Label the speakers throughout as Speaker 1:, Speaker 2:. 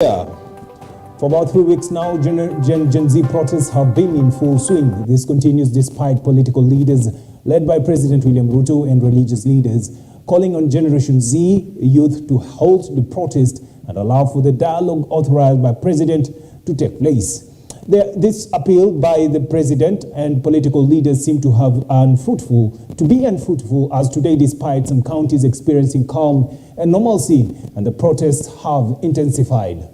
Speaker 1: For about 3 weeks now, Gen Z protests have been in full swing. This continues despite political leaders led by President William Ruto and religious leaders calling on Generation Z youth to halt the protest and allow for the dialogue authorized by President to take place. This appeal by the President and political leaders seem to be unfruitful as today, despite some counties experiencing calm and normalcy, and the protests have intensified.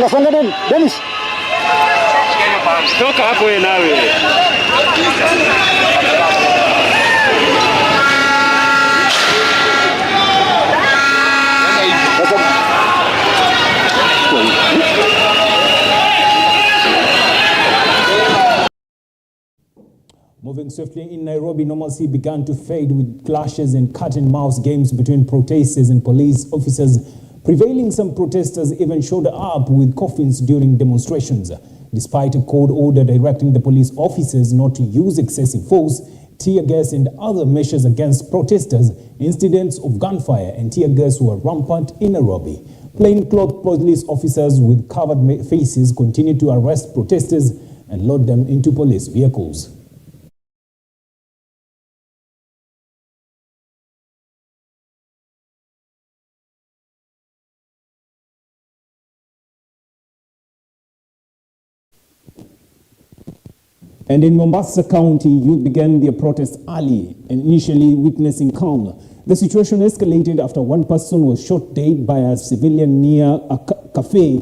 Speaker 2: Songa Dennis.
Speaker 3: Toka hapo wewe nawe.
Speaker 1: Moving swiftly in Nairobi, normalcy began to fade with clashes and cat-and-mouse games between protesters and police officers. Prevailing, some protesters even showed up with coffins during demonstrations. Despite a court order directing the police officers not to use excessive force, tear gas and other measures against protesters, incidents of gunfire and tear gas were rampant in Nairobi. Plainclothes police officers with covered faces continued to arrest protesters and load them into police vehicles. And in Mombasa County, youth began their protest early, initially witnessing calm. The situation escalated after one person was shot dead by a civilian near a cafe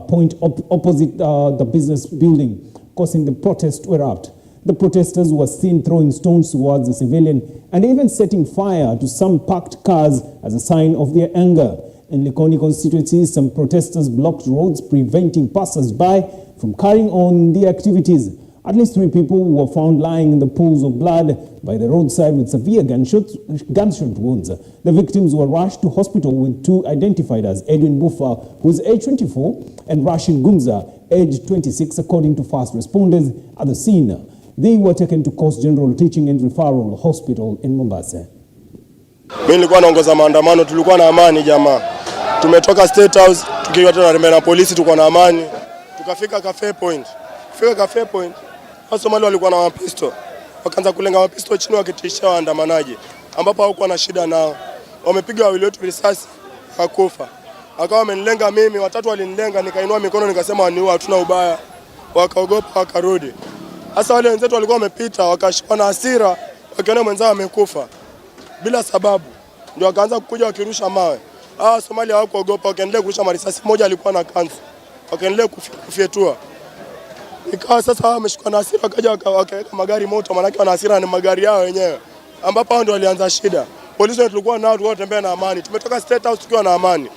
Speaker 1: point opposite the business building, causing the protest to erupt. The protesters were seen throwing stones towards the civilian and even setting fire to some parked cars as a sign of their anger. In Likoni constituency, some protesters blocked roads, preventing passers-by from carrying on their activities. At least 3 people were found lying in the pools of blood by the roadside with severe gunshot wounds. The victims were rushed to hospital, with 2 identified as Edwin Bufa, who is age 24, and Rashid Gumza, age 26, according to first responders at the scene. They were taken to Coast General Teaching and Referral Hospital in Mombasa.
Speaker 4: Mimi nilikuwa naongoza maandamano, tulikuwa na amani jamaa. Tumetoka State House, tukiwa tena na polisi, tulikuwa na amani. Tukafika Cafe Point. Wasomali walikuwa na mapisto, wakaanza kulenga mapisto chini wakitishia waandamanaji, ambapo hawakuwa na shida nao. Wamepiga wawili wetu risasi wakufa. Akawa wamenilenga mimi, 3 walinilenga, nikainua mikono nikasema waniua, hatuna ubaya. Wakaogopa wakarudi. Hasa wale wenzetu walikuwa wamepita, wakashikwa na hasira, wakiona mwenzao amekufa bila sababu. Ndio wakaanza kukuja wakirusha mawe. Somalia hawakuogopa, wakaendelea kurusha marisasi. Mmoja alikuwa na kanzu, wakaendelea kufyetua. Ikawa sasa wameshikwa na hasira, wakaja wakaweka magari moto, maana wana hasira ni magari yao wenyewe, ambapo hao ndio walianza shida. Polisi tulikuwa nao, tulikuwa tunatembea na amani. Tumetoka State House tukiwa na amani.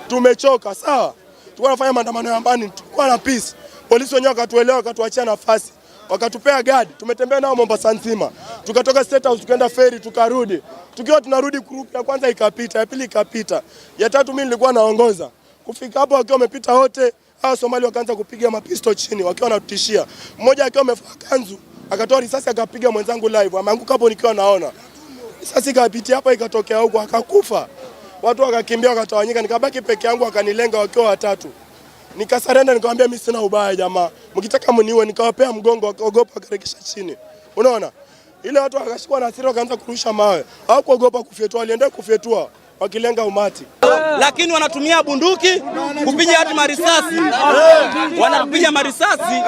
Speaker 4: Tumechoka, sawa? Tulikuwa tunafanya maandamano ya amani, tulikuwa na peace. Polisi wenyewe wakatuelewa, wakatuachia nafasi. Wakatupea guard. Tumetembea nao Mombasa nzima. Tukatoka State House tukaenda ferry tukarudi. Tukiwa tunarudi group ya kwanza ikapita, ya pili ikapita. Ya tatu mimi nilikuwa naongoza. Kufika hapo wakiwa wamepita wote, hao Somali wakaanza kupiga mapisto chini wakiwa wanatutishia. Mmoja akiwa amevaa kanzu, akatoa risasi akapiga mwenzangu live. Ameanguka hapo nikiwa naona. Risasi ikapitia hapa ikatokea huko akakufa. Watu wakakimbia wakatawanyika, nikabaki peke yangu wakanilenga wakiwa watatu. Nikasarenda nikamwambia mimi sina ubaya jamaa. Mkitaka mniue, nikawapea mgongo wakaogopa wakarekisha chini. Unaona? Ile watu wakashikwa na hasira wakaanza kurusha mawe. Hawakuogopa kufyetua, waliendelea kufyetua wakilenga umati.
Speaker 2: Lakini wanatumia bunduki kupiga hadi marisasi. Wanapiga marisasi,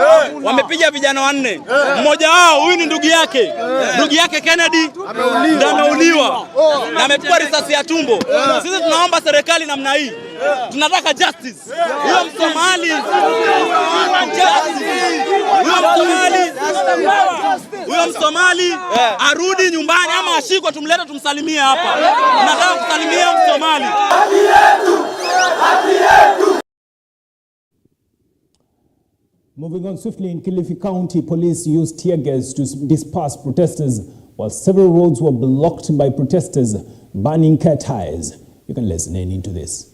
Speaker 2: wamepiga vijana wanne. Mmoja wao huyu ni ndugu yake. Ndugu yake Kennedy ndio ameuliwa na amepigwa risasi ya tumbo. Sisi tunaomba serikali namna hii. Tunataka justice. Huyo Msomali arudi nyumbani ama ashikwe tumlete tumsalimie hapa. Tunataka kusalimia Msomali.
Speaker 1: Moving on swiftly, in Kilifi County, police used tear gas to disperse protesters while several roads were blocked by protesters burning car tires. You can listen in into this.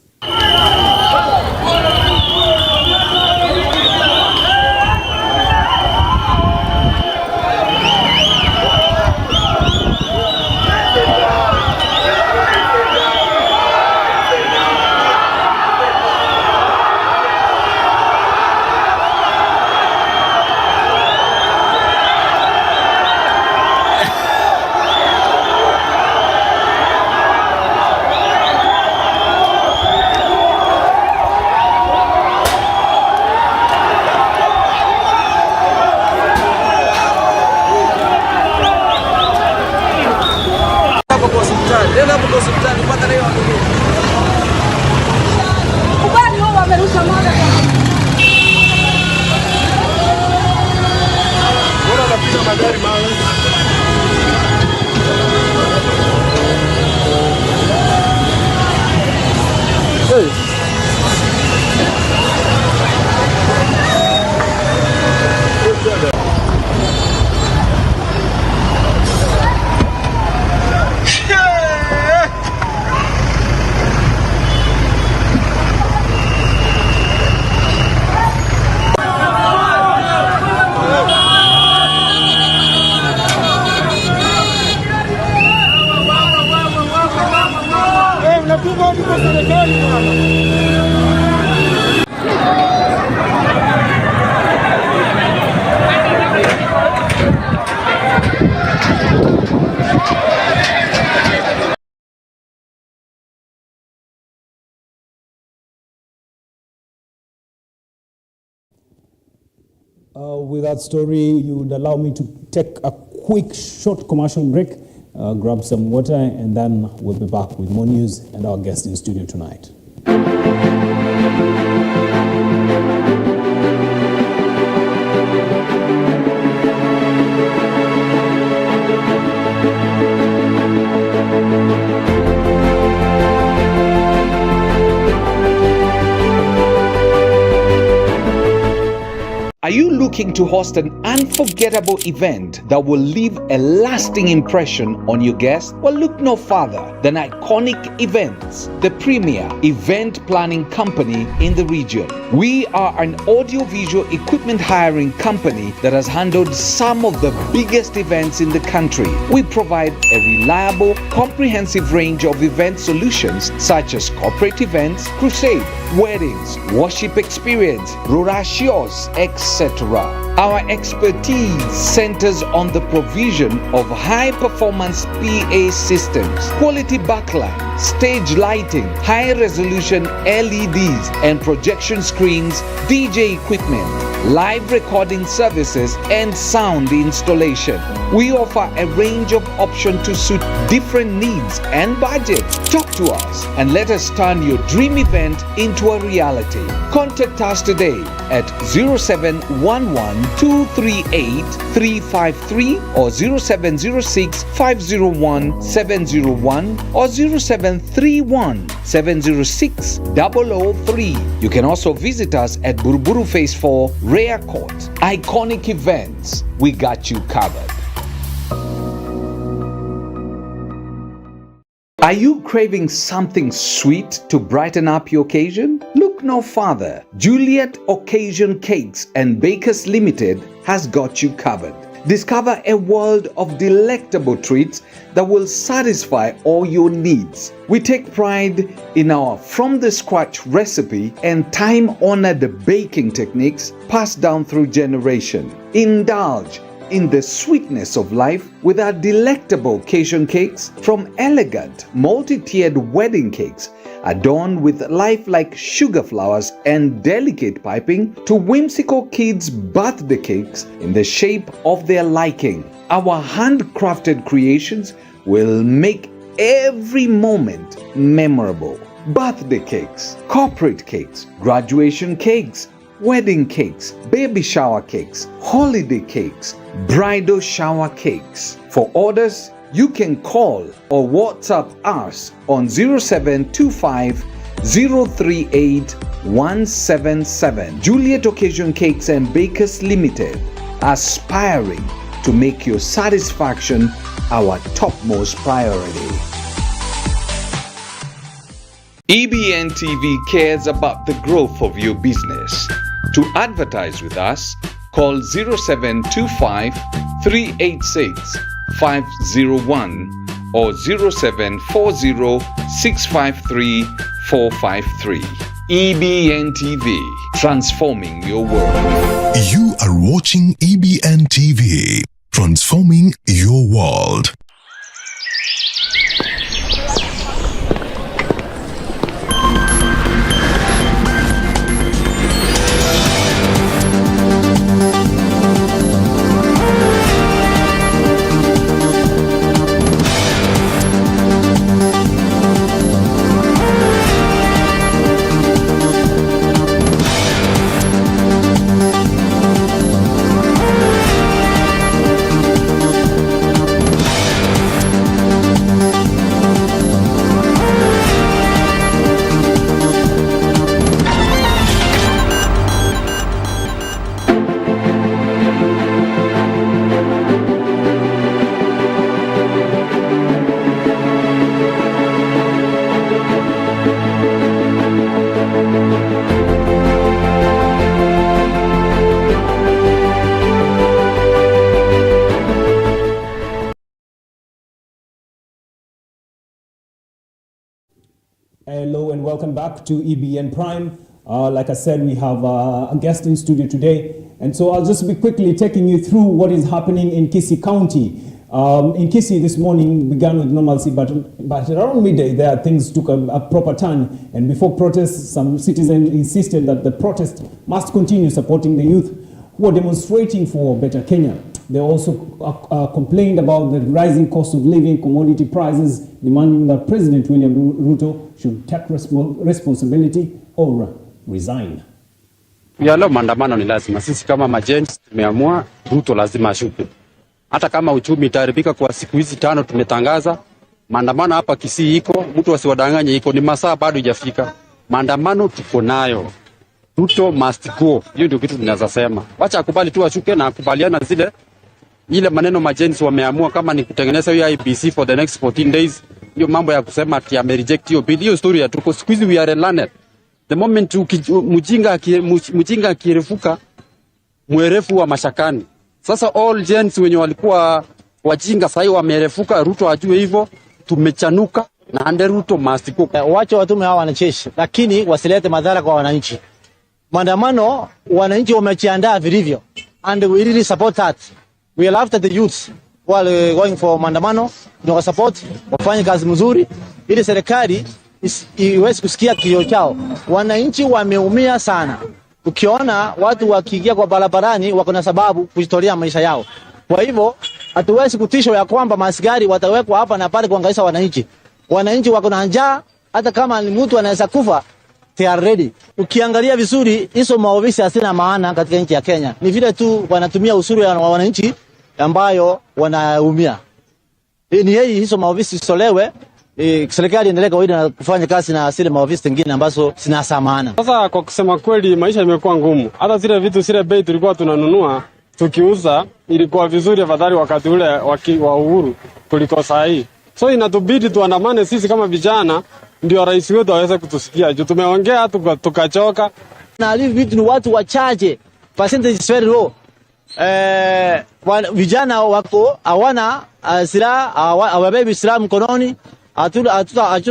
Speaker 1: With that story, you would allow me to take a quick, short commercial break, grab some water, and then we'll be back with more news and our guest in studio tonight.
Speaker 3: Are you looking to host an unforgettable event that will leave a lasting impression on your guests? Well, look no further than Iconic Events, the premier event planning company in the region. We are an audio-visual equipment hiring company that has handled some of the biggest events in the country. We provide a reliable, comprehensive range of event solutions such as corporate events, crusade, weddings, worship experience, rorashios, etc. Our expertise centers on the provision of high-performance PA systems, quality backlight, stage lighting, high-resolution LEDs and projection screens, DJ equipment, live recording services, and sound installation. We offer a range of options to suit different needs and budgets. Talk to us and let us turn your dream event into a reality. Contact us today at 07 0711238 or 0706 501 701 or 0731 706 003. You can also visit us at Buruburu Phase 4, Rare Court. Iconic events, we got you covered. Are you craving something sweet to brighten up your occasion? Look no farther. Juliet Occasion Cakes and Bakers Limited has got you covered. Discover a world of delectable treats that will satisfy all your needs. We take pride in our from-the-scratch recipe and time-honored baking techniques passed down through generation. Indulge in the sweetness of life with our delectable occasion cakes, from elegant multi-tiered wedding cakes adorned with lifelike sugar flowers and delicate piping to whimsical kids' birthday cakes in the shape of their liking. Our handcrafted creations will make every moment memorable. Birthday cakes, corporate cakes, graduation cakes, wedding cakes, baby shower cakes, holiday cakes, bridal shower cakes. For orders, you can call or WhatsApp us on 0725 038 177. Juliet Occasion Cakes and Bakers Limited, aspiring to make your satisfaction our topmost priority. EBN TV cares about the growth of your business. To advertise with us, call 0725 386 501 or 0740 653 453. EBN TV, transforming your world.
Speaker 5: You are watching EBN TV, transforming your world.
Speaker 1: Hello and welcome back to EBN Prime. Like I said, we have a guest in studio today, and so I'll just be quickly taking you through what is happening in Kisii County. In Kisii this morning began with normalcy, but around midday there things took a proper turn, and before protests, some citizens insisted that the protest must continue supporting the youth who are demonstrating for better Kenya. They also complained about the rising cost of living, commodity prices, demanding that President William Ruto should take responsibility or resign.
Speaker 6: Leo maandamano ni lazima. Sisi kama majenti tumeamua Ruto lazima ashuke. Hata kama uchumi itaharibika kwa siku hizi 5 tumetangaza, maandamano hapa Kisii iko, mtu asiwadanganye iko, ni masaa bado hajafika. Maandamano tuko nayo. Ruto must go. Hiyo ndio kitu tunaweza sema. Wacha akubali tu ashuke na akubaliana zile ile maneno majenti wameamua, kama ni kutengeneza hiyo IBC for the next 14 days. Hiyo mambo ya kusema ati ame reject hiyo bill, hiyo story ya tuko siku hizi we are learned. The moment mjinga akirefuka mwerefu wa mashakani. Sasa all gents wenye walikuwa wajinga sasa wamerefuka, Ruto ajue hivyo, tumechanuka na ande Ruto must go.
Speaker 7: Wacha watume hawa wanacheshi, lakini wasilete madhara kwa wananchi. Maandamano wananchi wamejiandaa vilivyo, and we really support that. We are after the youths while going for maandamano, ndio support wafanye kazi mzuri ili serikali iweze kusikia kilio chao. Wananchi wameumia sana. Ukiona watu wakiingia kwa barabarani wako na sababu kujitolea maisha yao. Kwa hivyo hatuwezi kutishwa ya kwamba maaskari watawekwa hapa na pale kuangaisha wananchi. Wananchi wako na njaa, hata kama ni mtu anaweza kufa, they are ready. Ukiangalia vizuri hizo maofisi hasina maana katika nchi ya Kenya. Ni vile tu wanatumia usuru ya wananchi ambayo wanaumia. Ni yeye hizo maofisi isolewe, serikali endelee kawaida na kufanya kazi na zile maofisi zingine ambazo sina maana.
Speaker 6: Sasa kwa kusema kweli maisha imekuwa ngumu. Hata zile vitu zile bei tulikuwa tunanunua tukiuza ilikuwa vizuri afadhali wakati ule wa uhuru kuliko saa hii. So inatubidi tuandamane sisi kama vijana ndio rais wetu aweze kutusikia. Juu tumeongea tukachoka.
Speaker 7: Na hivi vitu ni watu wachache. Percentage is very low. Vijana wako hawana silaha, hawabebi silaha mkononi.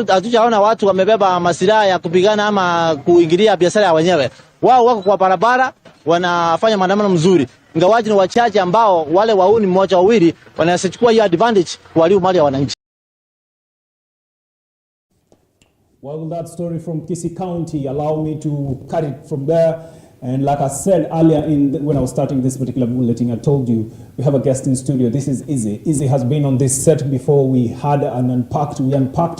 Speaker 7: Hatujaona watu wamebeba masilaha ya kupigana ama kuingilia biashara ya wenyewe. Wao wako kwa barabara wanafanya maandamano mzuri. Ingawaje ni wachache ambao wale wauni mmoja wawili wanachukua hiyo advantage kuharibu mali ya wananchi.
Speaker 1: Well, that story from Kisii County, allow me to cut it from there. And like I said earlier when I was starting this particular bulletin, I told you we have a guest in studio. This is Izzy. Izzy has been on this set before. We unpacked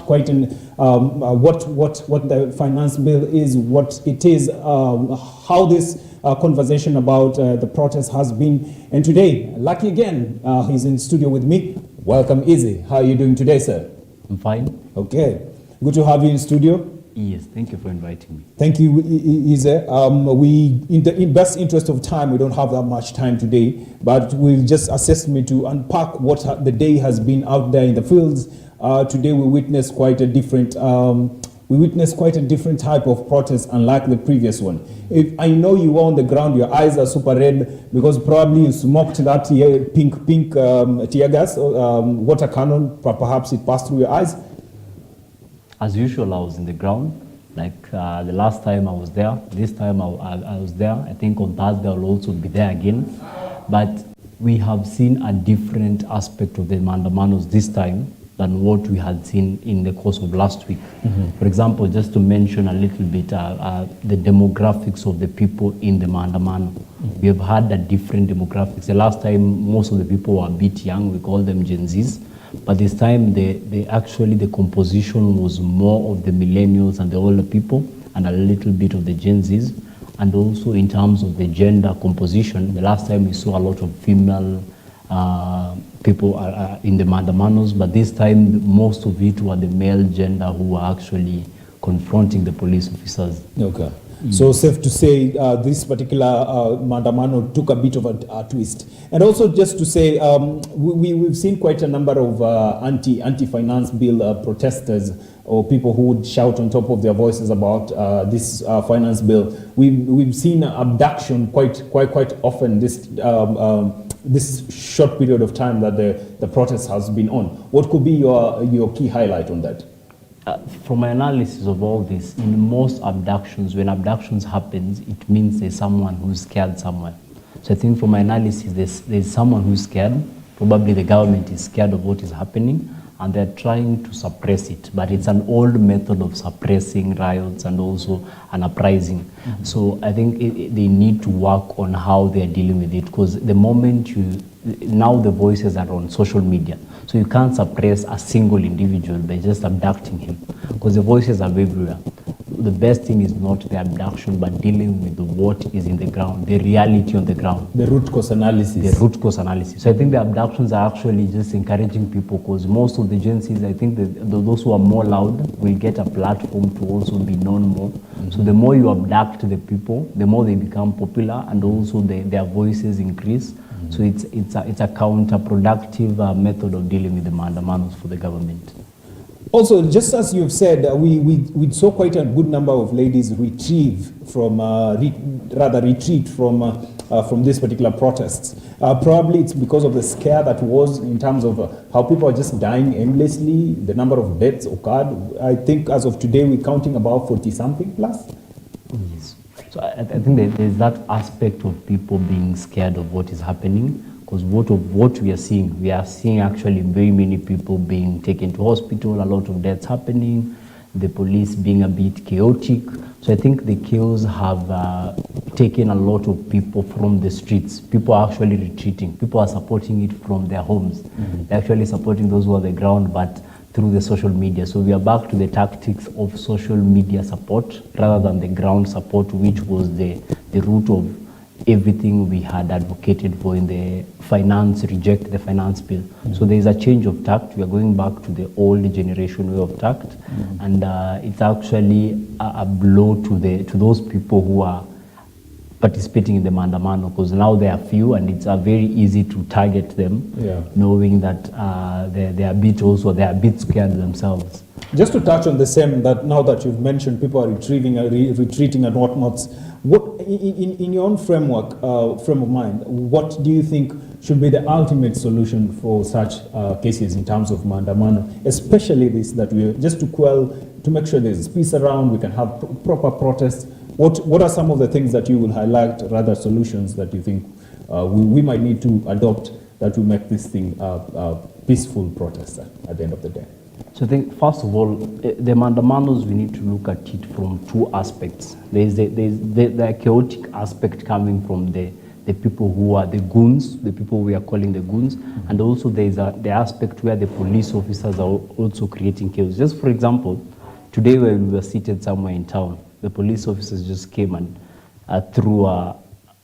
Speaker 1: quite what the finance bill is, what it is, how this conversation about the protest has been. And today, lucky again, he's in studio with me. Welcome, Izzy. How are you doing today, sir?
Speaker 8: I'm fine.
Speaker 1: Okay. Good to have you in studio.
Speaker 8: Yes, thank you for inviting me.
Speaker 1: Thank you, Izzy. In the best interest of time, we don't have that much time today, but we'll just assist me to unpack what the day has been out there in the fields. Today we witnessed quite a different type of protest, unlike the previous one. If I know you were on the ground, your eyes are super red because probably you smoked that pink tear gas, water cannon. Perhaps it passed through your eyes.
Speaker 8: As usual, I was in the ground. Like the last time I was there, this time I was there. I think on Thursday I'll also be there again. But we have seen a different aspect of the Mandamanos this time than what we had seen in the course of last week. Mm-hmm. For example, just to mention a little bit the demographics of the people in the Mandamano. Mm-hmm. We have had a different demographics. The last time most of the people were a bit young, we call them Gen Zs. But this time, the composition was more of the millennials and the older people, and a little bit of the Gen Zs. And also in terms of the gender composition, the last time we saw a lot of female people in the Mandamanos, but this time most of it were the male gender who were actually confronting the police officers.
Speaker 1: Okay. So safe to say this particular Mandamano took a bit of a twist. And also just to say, we've seen quite a number of anti-finance bill protesters or people who would shout on top of their voices about this finance bill. We've seen abduction quite often this short period of time that the protest has been on. What could be your key highlight on that?
Speaker 8: From my analysis of all this, in most abductions, when abductions happens, it means there's someone who's scared somewhere. So I think from my analysis, there's someone who's scared. Probably the government is scared of what is happening, and they're trying to suppress it. But it's an old method of suppressing riots and also an uprising. Mm-hmm. So I think they need to work on how they're dealing with it, because the moment now the voices are on social media. So you can't suppress a single individual by just abducting him, because the voices are everywhere. The best thing is not the abduction, but dealing with what is in the ground, the reality on the ground.
Speaker 1: The root cause analysis.
Speaker 8: The root cause analysis. So I think the abductions are actually just encouraging people, because most of the Gen Zs, I think those who are more loud will get a platform to also be known more. Mm-hmm. So the more you abduct the people, the more they become popular, and also their voices increase. So it's a counterproductive method of dealing with the Mandamanos for the government.
Speaker 1: Also, just as you've said, we saw quite a good number of ladies retreat from this particular protests. Probably it's because of the scare that was in terms of how people are just dying aimlessly, the number of deaths occurred. I think as of today, we're counting about 40-something plus.
Speaker 8: Yes. So I think there's that aspect of people being scared of what is happening, because what we are seeing actually very many people being taken to hospital, a lot of deaths happening, the police being a bit chaotic. So I think the chaos have taken a lot of people from the streets. People are actually retreating. People are supporting it from their homes. Mm-hmm. They're actually supporting those who are on the ground, but through the social media. So we are back to the tactics of social media support rather than the ground support, which was the root of everything we had advocated for in the reject the finance bill. So there is a change of tact. We are going back to the old generation way of tact, and it's actually a blow to those people who are participating in the maandamano, because now they are few and it's very easy to target them, knowing that they are a bit scared themselves.
Speaker 1: Just to touch on the same, that now that you've mentioned people are retreating and whatnots, what in your own frame of mind, what do you think should be the ultimate solution for such cases in terms of maandamano, especially this, that we just to make sure there's peace around, we can have proper protests? What are some of the things that you will highlight, rather solutions that you think we might need to adopt that will make this thing peaceful protest at the end of the day?
Speaker 8: So I think, first of all, the mandamanos, we need to look at it from two aspects. There's the chaotic aspect coming from the people who are the goons, the people we are calling the goons, and also there's the aspect where the police officers are also creating chaos. Just for example, today when we were seated somewhere in town, the police officers just came and threw what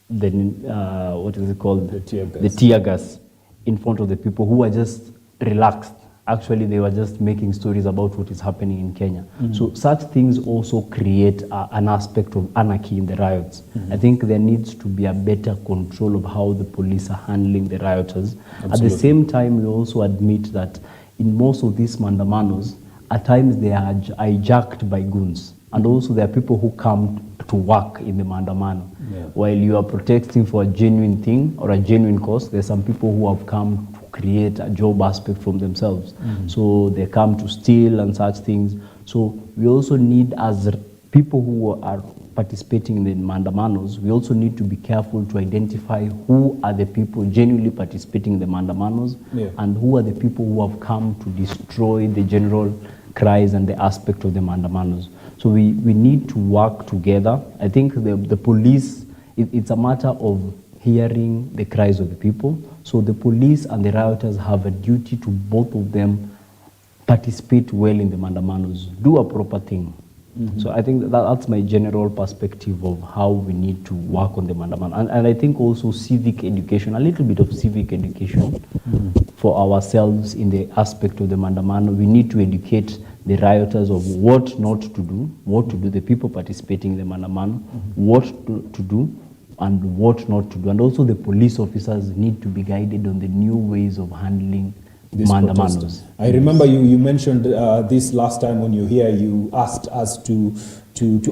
Speaker 8: is it called? The tear gas in front of the people who were just relaxed. Actually, they were just making stories about what is happening in Kenya. So such things also create an aspect of anarchy in the riots. I think there needs to be a better control of how the police are handling the rioters. Absolutely. At the same time, we also admit that in most of these mandamanos, at times they are hijacked by goons. And also there are people who come to work in the maandamano. While you are protesting for a genuine thing or a genuine cause, there are some people who have come to create a job aspect from themselves. So they come to steal and such things. So we also need, as people who are participating in the mandamanos, we also need to be careful to identify who are the people genuinely participating in the mandamanos and who are the people who have come to destroy the general cries and the aspect of the mandamanos. So we need to work together. I think the police, it's a matter of hearing the cries of the people. So the police and the rioters have a duty to both of them participate well in the mandamanos, do a proper thing. So I think that's my general perspective of how we need to work on the mandamano. And I think also civic education, a little bit of civic education for ourselves in the aspect of the mandamano. We need to educate the rioters of what not to do, the people participating in the maandamano, what to do and what not to do. And also the police officers need to be guided on the new ways of handling maandamanos.
Speaker 1: I remember you mentioned this last time when you were here, you asked us to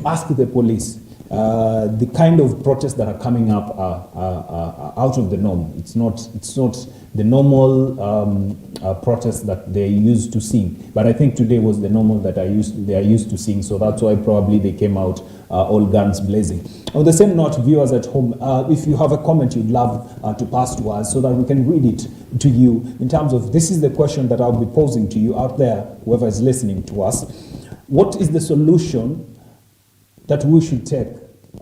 Speaker 1: ask the police the kind of protests that are coming up are out of the norm. It's not the normal protests that they used to seeing. But I think today was the normal that they are used to seeing. So that's why probably they came out all guns blazing. On the same note, viewers at home, if you have a comment you'd love to pass to us so that we can read it to you in terms of, this is the question that I'll be posing to you out there, whoever is listening to us. What is the solution that we should take?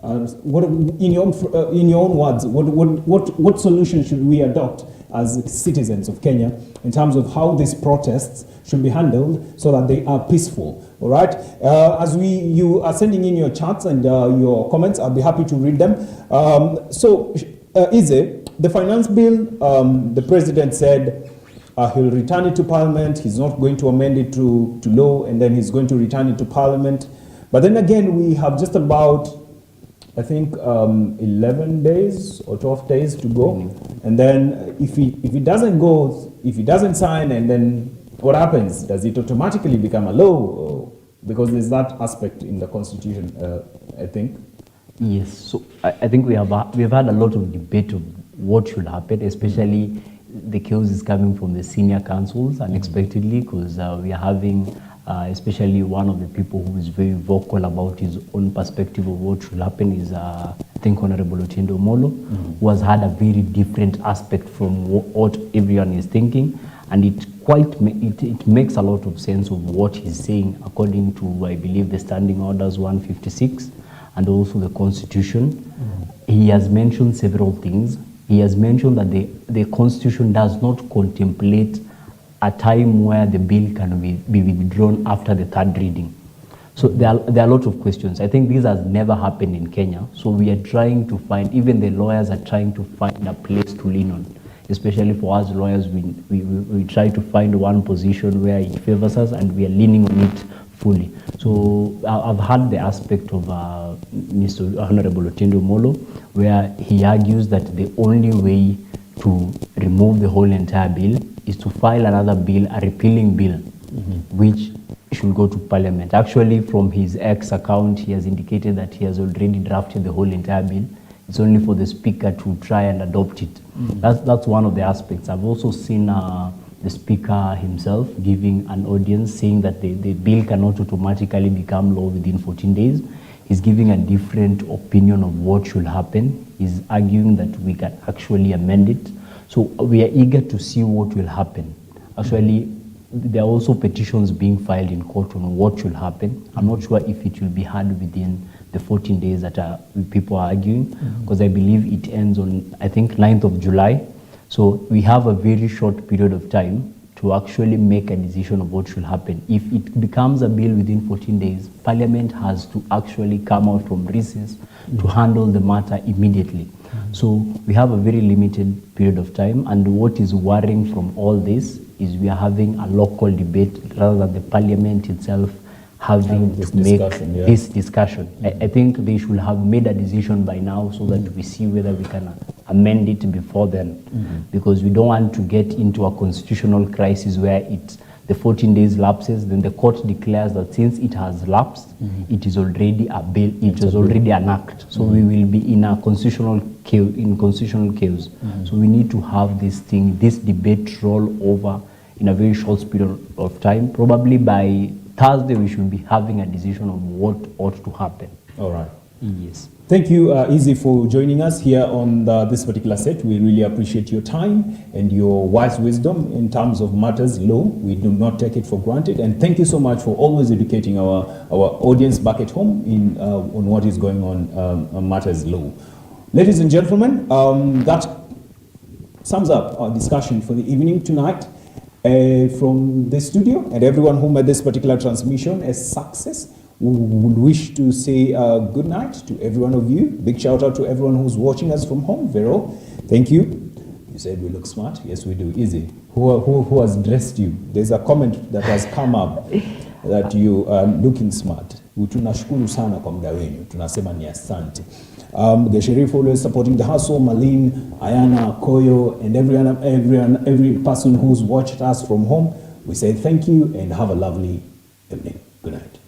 Speaker 1: What, in your own words, what solution should we adopt as citizens of Kenya in terms of how these protests should be handled so that they are peaceful? All right. As you are sending in your chats and your comments, I'll be happy to read them. Ize, the finance bill, the president said he'll return it to Parliament. He's not going to amend it to law, and then he's going to return it to Parliament. But then again, we have just about, I think, 11 days or 12 days to go. And then if he doesn't go, if he doesn't sign, and then what happens? Does it automatically become a law? Because there's that aspect in the Constitution, I think.
Speaker 8: Yes, so I think we have had a lot of debate of what should happen, especially the chaos is coming from the senior councils unexpectedly, because we are having especially one of the people who is very vocal about his own perspective of what should happen is, I think, Honorable Otiendo Molo, who has had a very different aspect from what everyone is thinking, and it makes a lot of sense of what he's saying according to, I believe, the Standing Orders 156 and also the Constitution. He has mentioned several things. He has mentioned that the Constitution does not contemplate a time where the bill can be withdrawn after the third reading. So there are a lot of questions. I think this has never happened in Kenya. So we are trying to find, even the lawyers are trying to find a place to lean on. Especially for us lawyers, we try to find one position where it favors us and we are leaning on it fully. So I've heard the aspect of Mr. Honorable Otiende Molo, where he argues that the only way to remove the whole entire bill is to file another bill, a repealing bill, which should go to Parliament. Actually, from his X account, he has indicated that he has already drafted the whole entire bill. It's only for the Speaker to try and adopt it. That's one of the aspects. I've also seen the Speaker himself giving an audience saying that the bill cannot automatically become law within 14 days. He's giving a different opinion of what should happen. He's arguing that we can actually amend it. So we are eager to see what will happen. Actually, there are also petitions being filed in court on what should happen. I'm not sure if it will be heard within the 14 days that people are arguing, because I believe it ends on, I think, 9th of July. So we have a very short period of time to actually make a decision of what should happen. If it becomes a bill within 14 days, Parliament has to actually come out from recess to handle the matter immediately. So we have a very limited period of time, and what is worrying from all this is we are having a local debate rather than the Parliament itself having to make this discussion. I think they should have made a decision by now so that we see whether we can amend it before then, because we don't want to get into a constitutional crisis where the 14 days lapses, then the court declares that since it has lapsed, it is already a bill, it is already an act. So we will be in a constitutional chaos. So we need to have this debate roll over in a very short period of time. Probably by Thursday, we should be having a decision on what ought to happen.
Speaker 1: All right.
Speaker 8: Yes.
Speaker 1: Thank you, Izzy, for joining us here on this particular set. We really appreciate your time and your wise wisdom in terms of matters law. We do not take it for granted. And thank you so much for always educating our audience back at home on what is going on matters law. Ladies and gentlemen, that sums up our discussion for the evening tonight. From the studio and everyone who made this particular transmission a success, we would wish to say good night to every one of you. Big shout out to everyone who's watching us from home. Vero, thank you. You said we look smart. Yes, we do. Easy. Who has dressed you? There's a comment that has come up that you are looking smart. Tunashukuru sana kwa muda wenu. Tunasema ni asante. The Sheriff always supporting the hustle, Malin, Ayana, Koyo, and every person who's watched us from home. We say thank you and have a lovely evening. Good night.